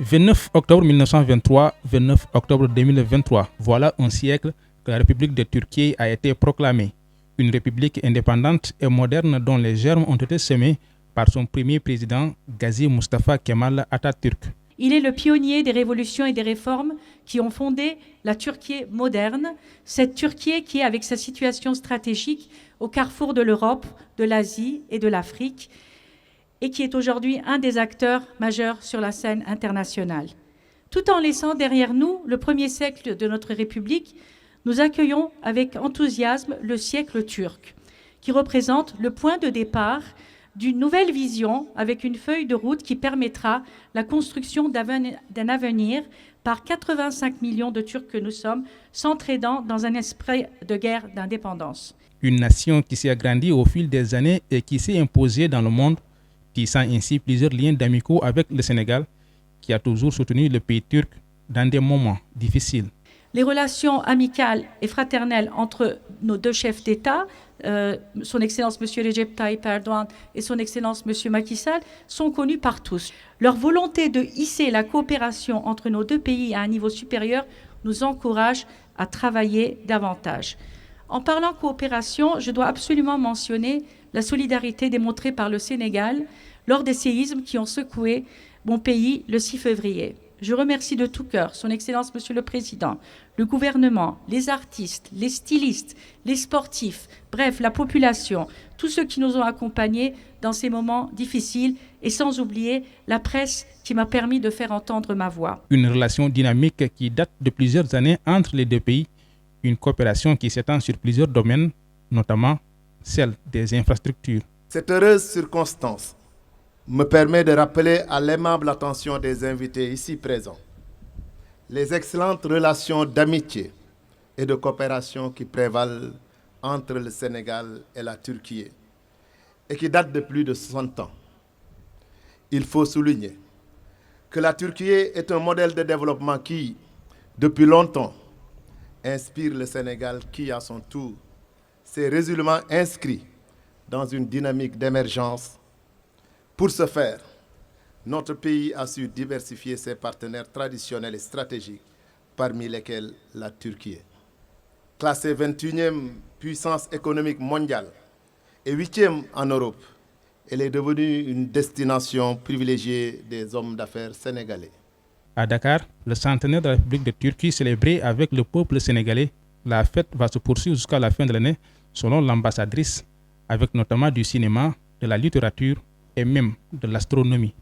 29 octobre 1923, 29 octobre 2023, voilà un siècle que la République de Turquie a été proclamée. Une république indépendante et moderne dont les germes ont été semés par son premier président, Gazi Mustafa Kemal Atatürk. Il est le pionnier des révolutions et des réformes qui ont fondé la Turquie moderne, cette Turquie qui est, avec sa situation stratégique au carrefour de l'Europe, de l'Asie et de l'Afrique, et qui est aujourd'hui un des acteurs majeurs sur la scène internationale. Tout en laissant derrière nous le premier siècle de notre République, nous accueillons avec enthousiasme le siècle turc, qui représente le point de départ d'une nouvelle vision avec une feuille de route qui permettra la construction d'un avenir par 85 millions de Turcs que nous sommes, s'entraidant dans un esprit de guerre d'indépendance. Une nation qui s'est agrandie au fil des années et qui s'est imposée dans le monde, tissant ainsi plusieurs liens d'amicaux avec le Sénégal, qui a toujours soutenu le pays turc dans des moments difficiles. Les relations amicales et fraternelles entre nos deux chefs d'État, son Excellence M. Recep Tayyip Erdoğan et son Excellence M. Macky Sall, sont connues par tous. Leur volonté de hisser la coopération entre nos deux pays à un niveau supérieur nous encourage à travailler davantage. En parlant coopération, je dois absolument mentionner la solidarité démontrée par le Sénégal lors des séismes qui ont secoué mon pays le 6 février. Je remercie de tout cœur son Excellence Monsieur le Président, le gouvernement, les artistes, les stylistes, les sportifs, bref, la population, tous ceux qui nous ont accompagnés dans ces moments difficiles et sans oublier la presse qui m'a permis de faire entendre ma voix. Une relation dynamique qui date de plusieurs années entre les deux pays, une coopération qui s'étend sur plusieurs domaines, notamment celle des infrastructures. Cette heureuse circonstance me permet de rappeler à l'aimable attention des invités ici présents les excellentes relations d'amitié et de coopération qui prévalent entre le Sénégal et la Turquie et qui datent de plus de 60 ans. Il faut souligner que la Turquie est un modèle de développement qui, depuis longtemps, inspire le Sénégal qui, à son tour, s'est résolument inscrit dans une dynamique d'émergence. Pour ce faire, notre pays a su diversifier ses partenaires traditionnels et stratégiques, parmi lesquels la Turquie. Classée 21e puissance économique mondiale et 8e en Europe, elle est devenue une destination privilégiée des hommes d'affaires sénégalais. À Dakar, le centenaire de la République de Turquie célébré avec le peuple sénégalais, la fête va se poursuivre jusqu'à la fin de l'année, selon l'ambassadrice, avec notamment du cinéma, de la littérature et même de l'astronomie.